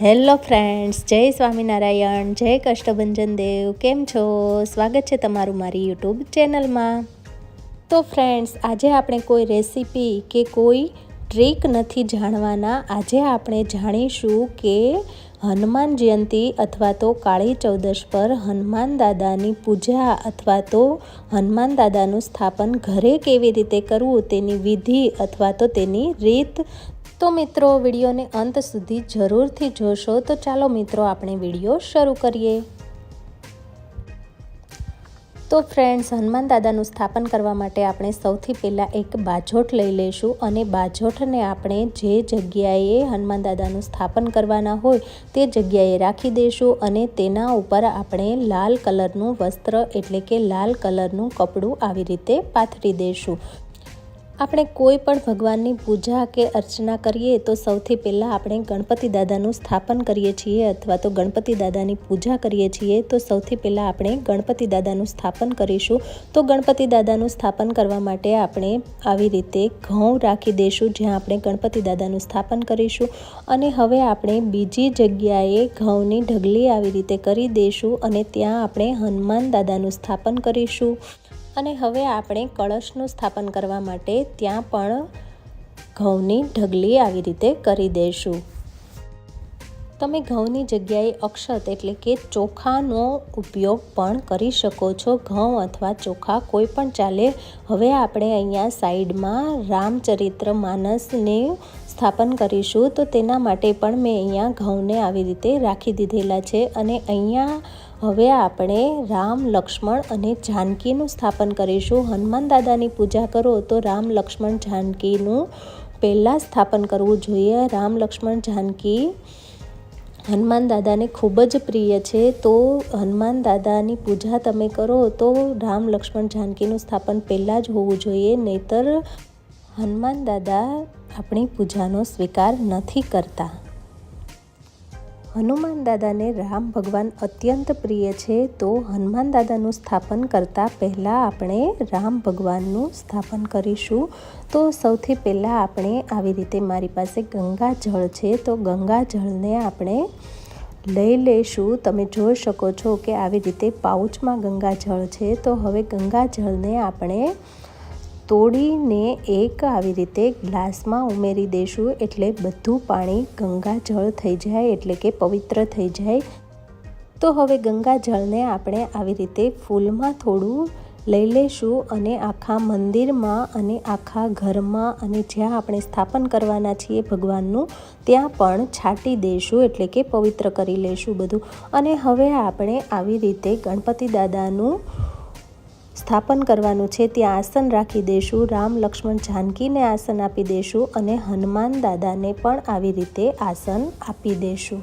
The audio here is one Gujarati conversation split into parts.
હેલો ફ્રેન્ડ્સ, જય સ્વામિનારાયણ, જય કષ્ટભંજન દેવ. કેમ છો? સ્વાગત છે તમારું મારી યુટ્યુબ ચેનલમાં. તો ફ્રેન્ડ્સ, આજે આપણે કોઈ રેસીપી કે કોઈ ટ્રીક નથી જાણવાના. આજે આપણે જાણીશું કે હનુમાન જયંતી અથવા તો કાળી ચૌદશ પર હનુમાન દાદાની પૂજા અથવા તો હનુમાન દાદાનું સ્થાપન ઘરે કેવી રીતે કરવું તેની વિધિ અથવા તો તેની રીત. તો મિત્રો, વિડીયોને અંત સુધી જરૂરથી જોશો. તો ચાલો મિત્રો, આપણે વિડીયો શરૂ કરીએ. તો ફ્રેન્ડ્સ, હનુમાન દાદાનું સ્થાપન કરવા માટે આપણે સૌથી પહેલાં એક બાજોઠ લઈ લઈશું અને બાજોઠને આપણે જે જગ્યાએ હનુમાન દાદાનું સ્થાપન કરવાના હોય તે જગ્યાએ રાખી દઈશું અને તેના ઉપર આપણે લાલ કલરનું વસ્ત્ર એટલે કે લાલ કલરનું કપડું આવી રીતે પાથરી દઈશું. આપણે કોઈ પણ ભગવાનની પૂજા કે અર્ચના કરીએ તો સૌથી પહેલાં આપણે ગણપતિ દાદાનું સ્થાપન કરીએ છીએ અથવા તો ગણપતિ દાદાની પૂજા કરીએ છીએ. તો સૌથી પહેલાં આપણે ગણપતિ દાદાનું સ્થાપન કરીશું. તો ગણપતિ દાદાનું સ્થાપન કરવા માટે આપણે આવી રીતે ઘઉં રાખી દઈશું જ્યાં આપણે ગણપતિ દાદાનું સ્થાપન કરીશું. અને હવે આપણે બીજી જગ્યાએ ઘઉંની ઢગલી આવી રીતે કરી દઈશું અને ત્યાં આપણે હનુમાન દાદાનું સ્થાપન કરીશું. અને હવે આપણે કળશનું સ્થાપન કરવા માટે ત્યાં પણ ઘઉંની ઢગલી આવી રીતે કરી દઈશું. તમે ઘઉંની જગ્યાએ અક્ષત એટલે કે ચોખાનો ઉપયોગ પણ કરી શકો છો. ઘઉં અથવા ચોખા કોઈ પણ ચાલે. હવે આપણે અહીંયા સાઈડમાં રામચરિત્ર માનસને સ્થાપન કરીશું. તો તેના માટે પણ મેં અહીંયા ઘઉંને આવી રીતે રાખી દીધેલા છે. અને અહીંયા હવે આપણે રામ, લક્ષ્મણ અને જાનકીનું સ્થાપન કરીશું. હનુમાન દાદાની પૂજા કરો તો રામ, લક્ષ્મણ, જાનકીનું પહેલાં સ્થાપન કરવું જોઈએ. રામ, લક્ષ્મણ, જાનકી હનુમાન દાદાને ખૂબ જ પ્રિય છે. તો હનુમાન દાદાની પૂજા તમે કરો તો રામ, લક્ષ્મણ, જાનકીનું સ્થાપન પહેલાં જ હોવું જોઈએ. નહીંતર હનુમાન દાદા આપણી પૂજાનો સ્વીકાર નથી કરતા. હનુમાન દાદાને રામ ભગવાન અત્યંત પ્રિય છે. તો હનુમાન દાદાનું સ્થાપન કરતાં પહેલાં આપણે રામ ભગવાનનું સ્થાપન કરીશું. તો સૌથી પહેલાં આપણે આવી રીતે, મારી પાસે ગંગા જળ છે તો ગંગા જળને આપણે લઈ લઈશું. તમે જોઈ શકો છો કે આવી રીતે પાઉચમાં ગંગા જળ છે. તો હવે ગંગા જળને આપણે તોડીને એક આવી રીતે ગ્લાસમાં ઉમેરી દઈશું એટલે બધું પાણી ગંગા જળ થઈ જાય એટલે કે પવિત્ર થઈ જાય. તો હવે ગંગા જળને આપણે આવી રીતે ફૂલમાં થોડું લઈ લઈશું અને આખા મંદિરમાં અને આખા ઘરમાં અને જ્યાં આપણે સ્થાપન કરવાના છીએ ભગવાનનું ત્યાં પણ છાંટી દઈશું એટલે કે પવિત્ર કરી લઈશું બધું. અને હવે આપણે આવી રીતે ગણપતિ દાદાનું સ્થાપન કરવાનું છે. ત્યાં આસન રાખી દઈશું. રામ, લક્ષ્મણ, જાનકીને આસન આપી દઈશું અને હનુમાન દાદાને પણ આવી રીતે આસન આપી દઈશું.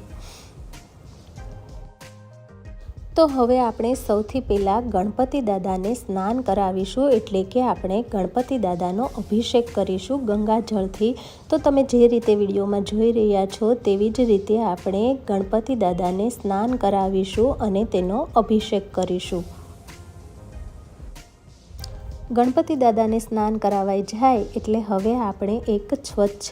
તો હવે આપણે સૌથી પહેલાં ગણપતિ દાદાને સ્નાન કરાવીશું એટલે કે આપણે ગણપતિ દાદાનો અભિષેક કરીશું ગંગા જળથી. તો તમે જે રીતે વિડીયોમાં જોઈ રહ્યા છો તેવી જ રીતે આપણે ગણપતિ દાદાને સ્નાન કરાવીશું અને તેનો અભિષેક કરીશું. ગણપતિ દાદાને સ્નાન કરાવાઈ જાય એટલે હવે આપણે એક સ્વચ્છ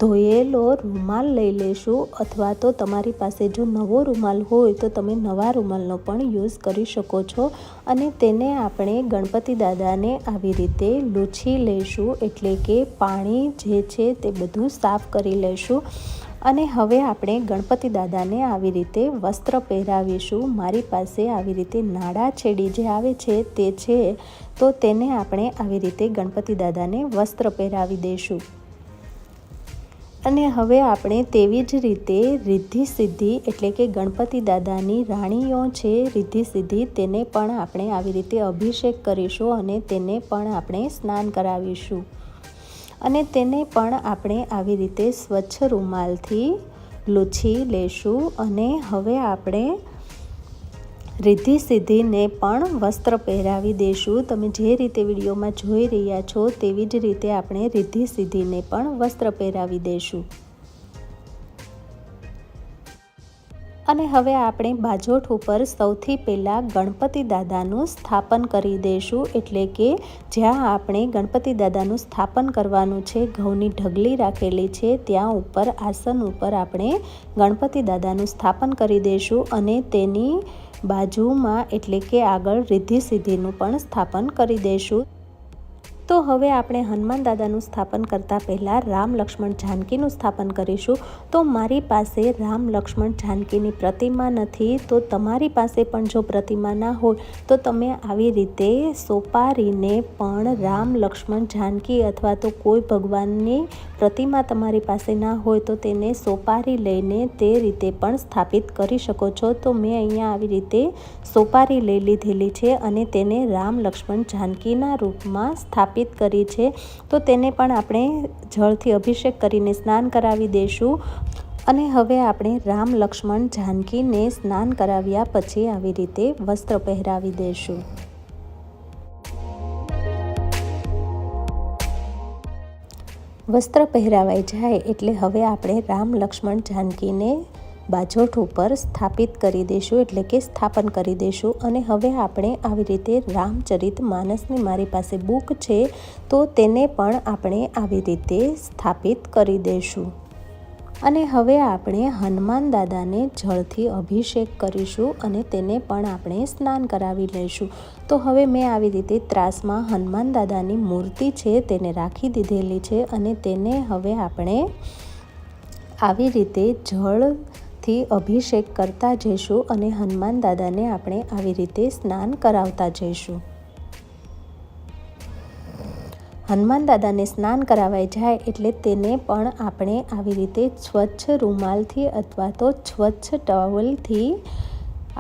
ધોયેલો રૂમાલ લઈ લઈશું અથવા તો તમારી પાસે જો નવો રૂમાલ હોય તો તમે નવા રૂમાલનો પણ યુઝ કરી શકો છો. અને તેને આપણે ગણપતિ દાદાને આવી રીતે લૂછી લઈશું એટલે કે પાણી જે છે તે બધું સાફ કરી લઈશું. અને હવે આપણે ગણપતિ દાદાને આવી રીતે વસ્ત્ર પહેરાવીશું. મારી પાસે આવી રીતે નાડા છેડી જે આવે છે તે છે. તો તેને આપણે આવી રીતે ગણપતિ દાદાને વસ્ત્ર પહેરાવી દઈશું. અને હવે આપણે તેવી જ રીતે રિદ્ધિ સિદ્ધિ એટલે કે ગણપતિ દાદાની રાણીઓ છે રિદ્ધિ સિદ્ધિ તેને પણ આપણે આવી રીતે અભિષેક કરીશું અને તેને પણ આપણે સ્નાન કરાવીશું. અને તેને પણ આપણે આવી રીતે સ્વચ્છ રૂમાલથી લૂછી લઈશું. અને હવે આપણે રિદ્ધિ સિદ્ધિને પણ વસ્ત્ર પહેરાવી દઈશું. તમે જે રીતે વિડીયોમાં જોઈ રહ્યા છો તેવી જ રીતે આપણે રિદ્ધિ સિદ્ધિને પણ વસ્ત્ર પહેરાવી દઈશું. અને હવે આપણે બાજોઠ ઉપર સૌથી પહેલાં ગણપતિ દાદાનું સ્થાપન કરી દઈશું, એટલે કે જ્યાં આપણે ગણપતિ દાદાનું સ્થાપન કરવાનું છે, ઘઉંની ઢગલી રાખેલી છે ત્યાં ઉપર આસન ઉપર આપણે ગણપતિ દાદાનું સ્થાપન કરી દઈશું અને તેની બાજુમાં એટલે કે આગળ રિદ્ધિ સિદ્ધિનું પણ સ્થાપન કરી દઈશું। તો હવે આપણે હનુમાન દાદાનું સ્થાપન કરતાં પહેલાં રામ લક્ષ્મણ જાનકીનું સ્થાપન કરીશું। તો મારી પાસે રામ લક્ષ્મણ જાનકીની પ્રતિમા નથી, તો તમારી પાસે પણ જો પ્રતિમા ના હોય તો તમે આવી રીતે સોપારીને પણ રામ લક્ષ્મણ જાનકી અથવા તો કોઈ ભગવાનની પ્રતિમા તમારી પાસે ના હોય તો તેને સોપારી લઈને તે રીતે પણ સ્થાપિત કરી શકો છો। તો મેં અહીંયા આવી રીતે સોપારી લઈ લીધેલી છે અને તેને રામ લક્ષ્મણ જાનકીના રૂપમાં સ્થાપિત કરી છે। તો તેને પણ આપણે જળથી અભિષેક કરીને સ્નાન કરાવી દઈશું અને હવે આપણે રામ લક્ષ્મણ જાનકીને સ્નાન કરાવ્યા પછી આવી રીતે વસ્ત્ર પહેરાવી દઈશું। વસ્ત્ર પહેરાવાઈ જાય એટલે હવે આપણે રામ લક્ષ્મણ જાનકીને બાજોઠ ઉપર સ્થાપિત કરી દઈશું, એટલે કે સ્થાપન કરી દઈશું। અને હવે આપણે આવી રીતે રામચરિત માનસની મારી પાસે બુક છે તો તેને પણ આપણે આવી રીતે સ્થાપિત કરી દઈશું। અને હવે આપણે હનુમાન દાદાને જળથી અભિષેક કરીશું અને તેને પણ આપણે સ્નાન કરાવી લઈશું। તો હવે મેં આવી રીતે ત્રાસમાં હનુમાન દાદાની મૂર્તિ છે તેને રાખી દીધેલી છે અને તેને હવે આપણે આવી રીતે જળથી અભિષેક કરતા જઈશું અને હનુમાન દાદાને આપણે આવી રીતે સ્નાન કરાવતા જઈશું। હનુમાન દાદાને સ્નાન કરાવાઈ જાય એટલે તેને પણ આપણે આવી રીતે સ્વચ્છ રૂમાલથી અથવા તો સ્વચ્છ ટોવલથી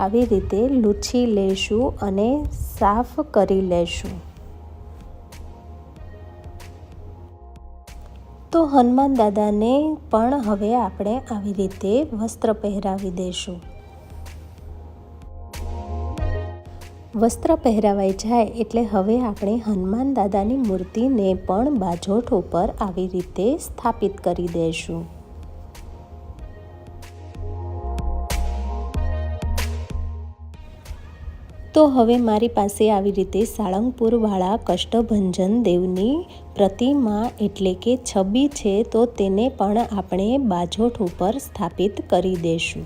આવી રીતે લૂછી લઈશું અને સાફ કરી લઈશું। તો હનુમાન દાદાને પણ હવે આપણે આવી રીતે વસ્ત્ર પહેરાવી દઈશું। વસ્ત્ર પહેરાવાઈ જાય એટલે હવે આપણે હનુમાન દાદાની મૂર્તિને પણ બાજોઠ ઉપર આવી રીતે સ્થાપિત કરી દઈશું। તો હવે મારી પાસે આવી રીતે સાળંગપુરવાળા કષ્ટભંજન દેવની પ્રતિમા એટલે કે છબી છે, તો તેને પણ આપણે બાજોઠ ઉપર સ્થાપિત કરી દઈશું।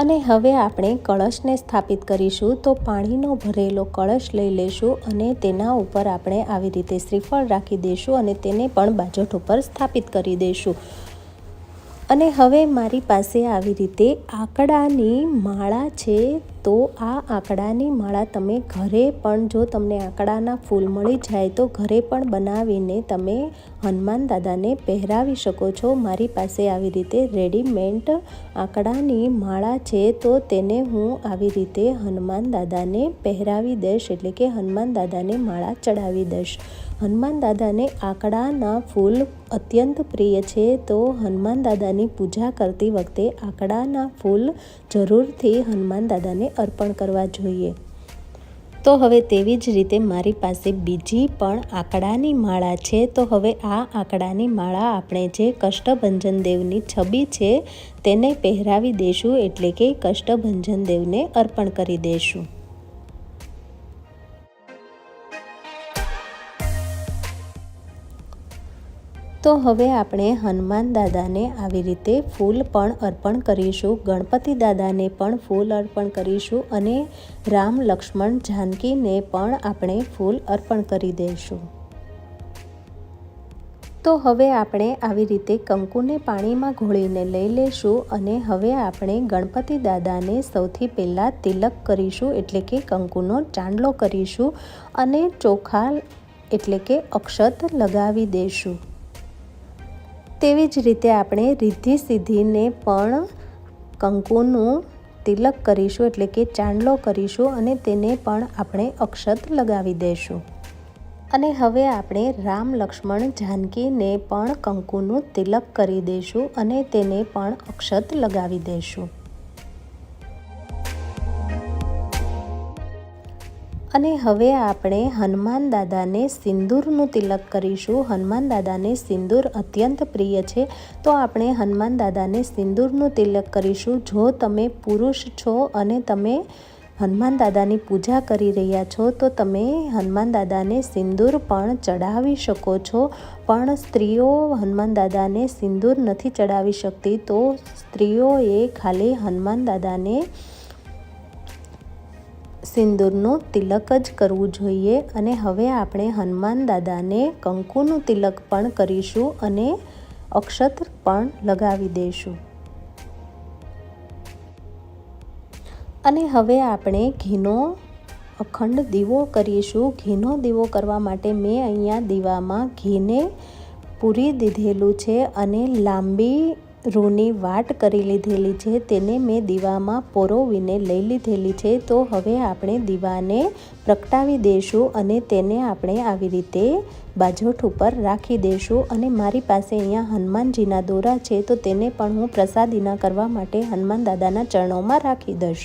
અને હવે આપણે કળશને સ્થાપિત કરીશું। તો પાણીનો ભરેલો કળશ લઈ લઈશું અને તેના ઉપર આપણે આવી રીતે શ્રીફળ રાખી દઈશું અને તેને પણ બાજોઠ ઉપર સ્થાપિત કરી દઈશું। અને હવે મારી પાસે આવી રીતે આંકડાની માળા છે, તો આ આંકડાની માળા તમે ઘરે પણ જો તમને આંકડાના ફૂલ મળી જાય તો ઘરે પણ બનાવીને તમે હનુમાન દાદાને પહેરાવી શકો છો। મારી પાસે આવી રીતે રેડીમેડ આંકડાની માળા છે, તો તેને હું આવી રીતે હનુમાન દાદાને પહેરાવી દઈશ, એટલે કે હનુમાન દાદાને માળા ચડાવી દઈશ। હનુમાન દાદાને આંકડાના ફૂલ અત્યંત પ્રિય છે, તો હનુમાન દાદાની પૂજા કરતી વખતે આંકડાના ફૂલ જરૂરથી હનુમાન દાદાને અર્પણ કરવા જોઈએ। તો હવે તેવી જ રીતે મારી પાસે બીજી પણ આંકડાની માળા છે। તો હવે આ આંકડાની માળા આપણે જે કષ્ટભંજન દેવની છબી છે તેને પહેરાવી દઈશું, એટલે કે કષ્ટભંજન દેવને અર્પણ કરી દઈશું। તો હવે આપણે હનુમાન દાદાને આવી રીતે ફૂલ પણ અર્પણ કરીશું, ગણપતિ દાદાને પણ ફૂલ અર્પણ કરીશું અને રામ લક્ષ્મણ જાનકીને પણ આપણે ફૂલ અર્પણ કરી દઈશું। તો હવે આપણે આવી રીતે કંકુને પાણીમાં ઘોળીને લઈ લઈશું અને હવે આપણે ગણપતિ દાદાને સૌથી પહેલાં તિલક કરીશું, એટલે કે કંકુનો ચાંદલો કરીશું અને ચોખા એટલે કે અક્ષત લગાવી દઈશું। તેવી જ રીતે આપણે રિદ્ધિ સિદ્ધિને પણ કંકુનું તિલક કરીશું, એટલે કે ચાંદલો કરીશું અને તેને પણ આપણે અક્ષત લગાવી દઈશું। અને હવે આપણે રામ લક્ષ્મણ જાનકીને પણ કંકુનું તિલક કરી દઈશું અને તેને પણ અક્ષત લગાવી દઈશું। અને હવે આપણે હનુમાન દાદાને સિંદૂરનું તિલક કરીશું. હનુમાન દાદાને સિંદૂર અત્યંત પ્રિય છે, તો આપણે હનુમાન દાદાને સિંદૂરનું તિલક કરીશું. જો તમે પુરુષ છો અને તમે હનુમાન દાદાની પૂજા કરી રહ્યા છો તો તમે હનુમાન દાદાને સિંદૂર પણ ચડાવી શકો છો. પણ સ્ત્રીઓ હનુમાન દાદાને સિંદૂર નથી ચડાવી શકતી, તો સ્ત્રીઓએ ખાલી હનુમાન દાદાને સિંદૂરનું તિલક જ કરવું જોઈએ. અને હવે આપણે હનુમાન દાદાને કંકુનું તિલક પણ કરીશું અને અક્ષત પણ લગાવી દઈશું. અને હવે આપણે ઘીનો અખંડ દીવો કરીશું. ઘીનો દીવો કરવા માટે મેં અહીંયા દીવામાં ઘીને પૂરી દીધેલું છે અને લાંબી રૂની વાટ કરી લીધેલી છે, તેને મેં દીવામાં પરોવીને લઈ લીધેલી છે. તો હવે આપણે દીવાને પ્રગટાવી દઈશું અને તેને આપણે આવી રીતે બાજોઠ ઉપર રાખી દઈશું. અને મારી પાસે અહીંયા હનુમાનજીના દોરા છે, તો તેને પણ હું પ્રસાદીના કરવા માટે હનુમાન દાદાના ચરણોમાં રાખી દઈશ.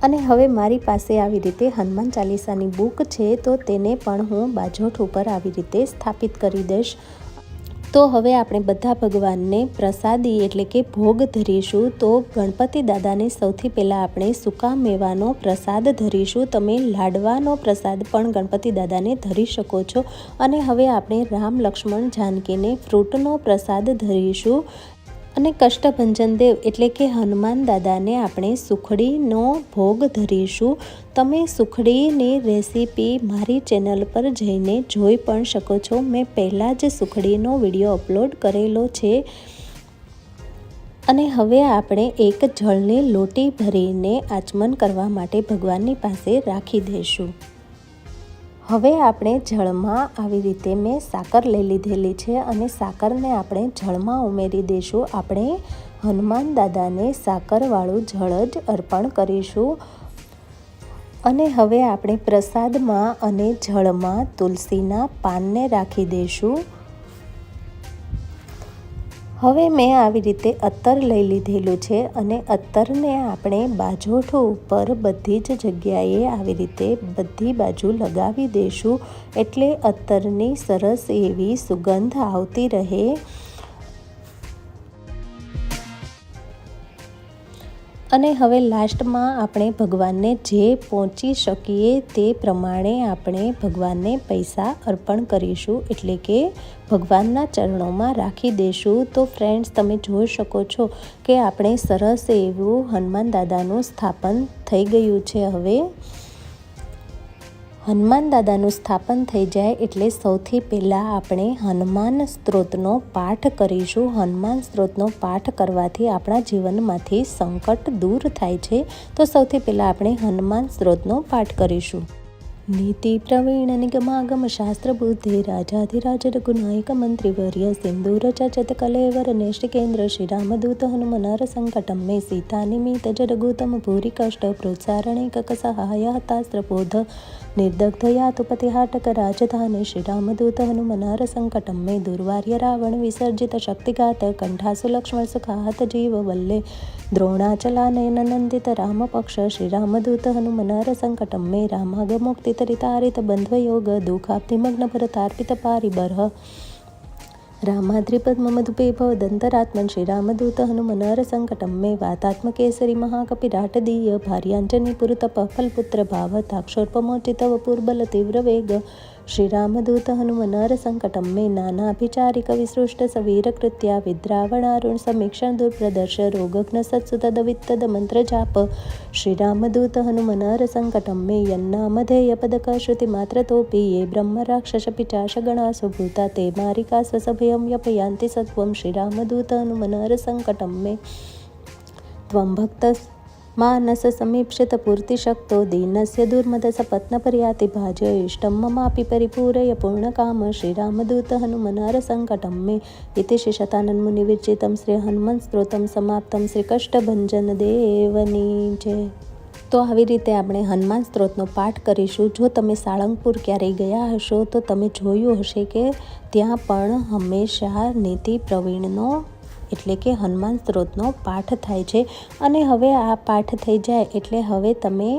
અને હવે મારી પાસે આવી રીતે હનુમાન ચાલીસાની બુક છે, તો તેને પણ હું બાજોઠ ઉપર આવી રીતે સ્થાપિત કરી દઈશ. તો હવે આપણે બધા ભગવાનને પ્રસાદી એટલે કે ભોગ ધરીશું. તો ગણપતિ દાદાને સૌથી પહેલાં આપણે સૂકા મેવાનો પ્રસાદ ધરીશું. તમે લાડવાનો પ્રસાદ પણ ગણપતિ દાદાને ધરી શકો છો. અને હવે આપણે રામ લક્ષ્મણ જાનકીને ફ્રૂટનો પ્રસાદ ધરીશું. અને કષ્ટભંજન દેવ એટલે કે હનુમાન દાદાને આપણે સુખડીનો ભોગ ધરીશું. તમે સુખડીની રેસીપી મારી ચેનલ પર જઈને જોઈ પણ શકો છો. મેં પહેલાં જ સુખડીનો વિડીયો અપલોડ કરેલો છે. અને હવે આપણે એક જળની લોટી ભરીને આચમન કરવા માટે ભગવાનની પાસે રાખી દઈશું. હવે આપણે જળમાં આવી રીતે મેં સાકર લઈ લીધેલી છે અને સાકરને આપણે જળમાં ઉમેરી દઈશું. આપણે હનુમાન દાદાને સાકરવાળું જળ જ અર્પણ કરીશું. અને હવે આપણે પ્રસાદમાં અને જળમાં તુલસીના પાનને રાખી દઈશું. હવે મેં આવી રીતે અત્તર લઈ લીધેલું છે અને અત્તરને આપણે બાજોઠ ઉપર બધી જ જગ્યાએ આવી રીતે બધી બાજુ લગાવી દઈશું, એટલે અત્તરની સરસ એવી સુગંધ આવતી રહે. અને હવે લાસ્ટમાં આપણે ભગવાનને જે પહોંચી શકીએ તે પ્રમાણે આપણે ભગવાનને પૈસા અર્પણ કરીશું, એટલે કે ભગવાનના ચરણોમાં રાખી દઈશું. તો ફ્રેન્ડ્સ, તમે જોઈ શકો છો કે આપણે સરસ એવું હનુમાન દાદાનું સ્થાપન થઈ ગયું છે. હવે હનુમાન દાદાનું સ્થાપન થઈ જાય એટલે સૌથી પહેલાં આપણે હનુમાન સ્ત્રોતનો પાઠ કરીશું. હનુમાન સ્ત્રોતનો પાઠ કરવાથી આપણા જીવનમાંથી સંકટ દૂર થાય છે. તો સૌથી પહેલાં આપણે હનુમાન સ્ત્રોતનો પાઠ કરીશું. નીતિ પ્રવીણ નિગમાગમ શાસ્ત્ર બુદ્ધિ રાજાધિરાજ રઘુનાયક મંત્રીવર્ય સિંદૂર ચચત કલેવર નેષ્ટિકેન્દ્ર શ્રી રામદૂત હનુમનર સંકટમ મે સીતા નિમિત જરગુતમ ભૂરી કષ્ટ પ્રોત્સારણે કક સહાયાસ્ત્ર બોધ નિર્દગ્ધયાતુપતિહાટક રાજધાને શ્રી રામદૂત હનુમનર સંકટમ મે દુર્વાર્ય રાવણ વિસર્જિત શક્તિઘાત કંઠાસુ લક્ષ્મણ સુખાત જીવ વલ્લે દ્રોણાચલાનયન નંદિત રામ પક્ષ શ્રી રામદૂત હનુમનર સંકટમ મે રામાગમુક્તિ તરિતારિત બંધ્વયોગ દુઃખાબ્ધિમગ્ન ભરતાર્પિત પારિબર્હ રામાદ્રિપદ્મ મધુપે ભવ દંતરાત્મન શ્રી રામદૂત હનુમનર સંકટમ મે વાતાત્મકેસરી મહાકપિરાટદીય ભાર્યાંજની પુરતપ ફલપુત્ર ભાવ તાક્ષોર્પમોચિતવ પુર્બલ તીવ્ર વેગ શ્રી રામદૂત હનુમનર સંકટમ મે નાનાભિચારિક વિસૃષ્ટ સવીર કૃત્યા વિદ્રાવણારુણ સમીક્ષણ દુર્પ્રદર્શ રોગઘ્ન સત્સુતદ મંત્ર જાપ શ્રી રામદૂત હનુમનર સંકટમ મે યન્નામધેય પદક શ્રુતિ માત્ર તોપી યે બ્રહ્મ રાક્ષસ પિચાશ ગણાસુ ભૂતા તે મારિકા સ્વસભયમ યપયાંતિ સત્વમ શ્રી રામદૂત હનુમનર સંકટમ મે ત્વમ ભક્ત માનસ સમીક્ષિત પૂર્તિશક્તો દીનસ્ય દુર્મદસ પત્નપર્યાતિ ભાજ્ય ઇષ્ટમ મમાપી પરિપૂરય પૂર્ણકામ શ્રી રામદૂત હનુમનર સંકટમ મે ઇતિ શ્રી શતાનંદ મુનિ વિરચિતમ શ્રી હનુમન સ્ત્રોતમ સમાપ્તમ શ્રી કષ્ટભંજન દેવની જય. તો આવી રીતે આપણે હનુમાન સ્ત્રોતનો પાઠ કરીશું. જો તમે સાળંગપુર ક્યારેય ગયા હશો તો તમે જોયું હશે કે ત્યાં પણ હંમેશા નીતિ પ્રવીણનો એટલે કે હનુમાન સ્ત્રોતનો પાઠ થાય છે. અને હવે આ પાઠ થઈ જાય એટલે હવે તમે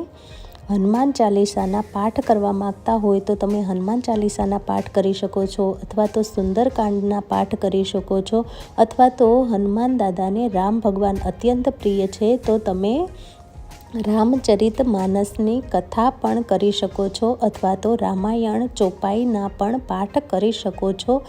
હનુમાન ચાલીસાના પાઠ કરવા માગતા હોય તો તમે હનુમાન ચાલીસાના પાઠ કરી શકો છો, અથવા તો સુંદરકાંડના પાઠ કરી શકો છો, અથવા તો હનુમાન દાદાને રામ ભગવાન અત્યંત પ્રિય છે તો તમે રામચરિત માનસની કથા પણ કરી શકો છો, અથવા તો રામાયણ ચોપાઈના પણ પાઠ કરી શકો છો।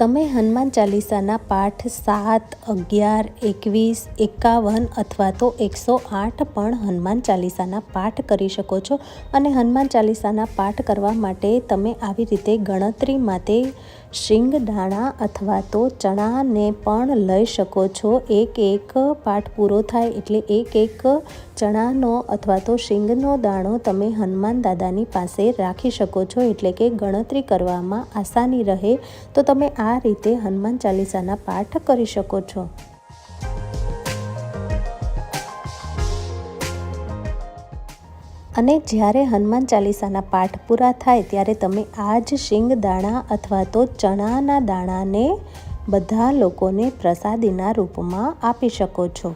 તમે હનુમાન ચાલીસાના પાઠ 7, 11, 21, 51 અથવા તો 108 પણ હનુમાન ચાલીસાના પાઠ કરી શકો છો। અને હનુમાન ચાલીસાના પાઠ કરવા માટે તમે આવી રીતે ગણતરી માટે શિંગદાણા અથવા તો ચણાને પણ લઈ શકો છો। એક પાઠ પૂરો થાય એટલે એક ચણાનો અથવા તો શીંગનો દાણો તમે હનુમાન દાદાની પાસે રાખી શકો છો, એટલે કે ગણતરી કરવામાં આસાની રહે। તો તમે આ રીતે હનુમાન ચાલીસાના પાઠ કરી શકો છો। અને જ્યારે હનુમાન ચાલીસાના પાઠ પૂરા થાય ત્યારે તમે આ જ શીંગદાણા અથવા તો ચણાના દાણાને બધા લોકોને પ્રસાદીના રૂપમાં આપી શકો છો।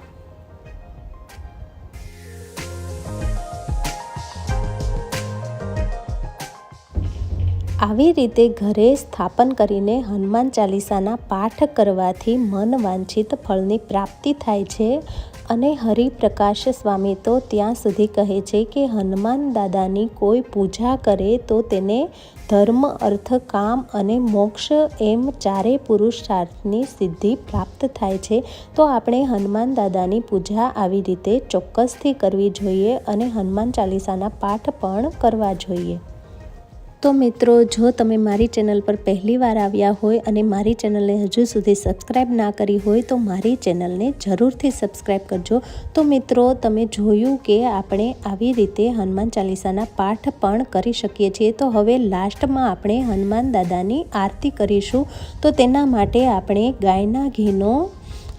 આવી રીતે ઘરે સ્થાપન કરીને હનુમાન ચાલીસાના પાઠ કરવાથી મન વાંછિત ફળની પ્રાપ્તિ થાય છે। અને હરિપ્રકાશ સ્વામી તો ત્યાં સુધી કહે છે કે હનુમાન દાદાની કોઈ પૂજા કરે તો તેને ધર્મ, અર્થ, કામ અને મોક્ષ એમ 4 પુરુષાર્થની સિદ્ધિ પ્રાપ્ત થાય છે। તો આપણે હનુમાન દાદાની પૂજા આવી રીતે ચોક્કસથી કરવી જોઈએ અને હનુમાન ચાલીસાના પાઠ પણ કરવા જોઈએ। તો મિત્રો, જો તમે મારી ચેનલ પર પહેલી વાર આવ્યા હોય અને મારી ચેનલને હજુ સુધી સબસ્ક્રાઈબ ના કરી હોય તો મારી ચેનલને જરૂરથી સબસ્ક્રાઈબ કરજો। તો મિત્રો, તમે જોયું કે આપણે આવી રીતે હનુમાન ચાલીસાના પાઠ પણ કરી શકીએ છીએ। તો હવે લાસ્ટમાં આપણે હનુમાન દાદાની આરતી કરીશું। તો તેના માટે આપણે ગાયના ઘીનો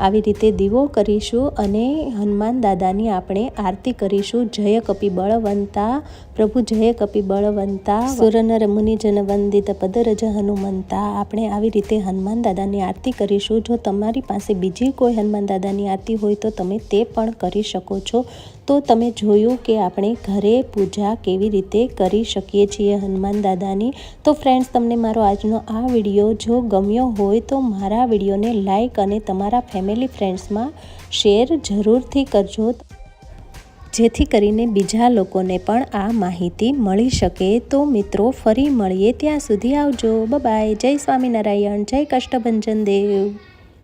આવી રીતે દીવો કરીશું અને હનુમાન દાદાની આપણે આરતી કરીશું। જય કપિ બળવંતા પ્રભુ જય કપિ બળવંતા સુરનર મુનિજન વંદિત પદરજ હનુમંતા। આપણે આવી રીતે હનુમાન દાદાની આરતી કરીશું। જો તમારી પાસે બીજી કોઈ હનુમાન દાદાની આરતી હોય તો તમે તે પણ કરી શકો છો। તો તમે જોયું કે આપણે ઘરે પૂજા કેવી રીતે કરી શકીએ છીએ હનુમાન દાદાની। તો ફ્રેન્ડ્સ, તમને મારો આજનો આ વિડીયો જો ગમ્યો હોય તો મારા વિડીયોને લાઈક અને તમારા ફેમિલી ફ્રેન્ડ્સમાં શેર જરૂરથી કરજો, જેથી કરીને બીજા લોકોને પણ આ માહિતી મળી શકે। તો મિત્રો, ફરી મળીએ, ત્યાં સુધી આવજો, બાય બાય, જય સ્વામિનારાયણ, જય કષ્ટભંજન દેવ।